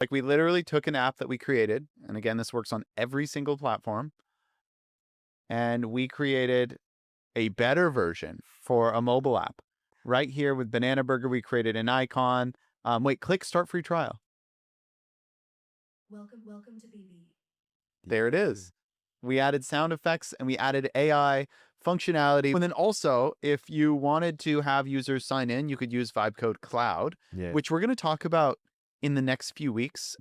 Like we literally took an app that we created, and again, this works on every single platform, and we created a better version for a mobile app. Right here with Banana Burger, we created an icon. Wait, click start free trial. Welcome to BB. There it is. We added sound effects and we added AI functionality. And then also, if you wanted to have users sign in, you could use VibeCode Cloud, Yeah. which we're going to talk about in the next few weeks.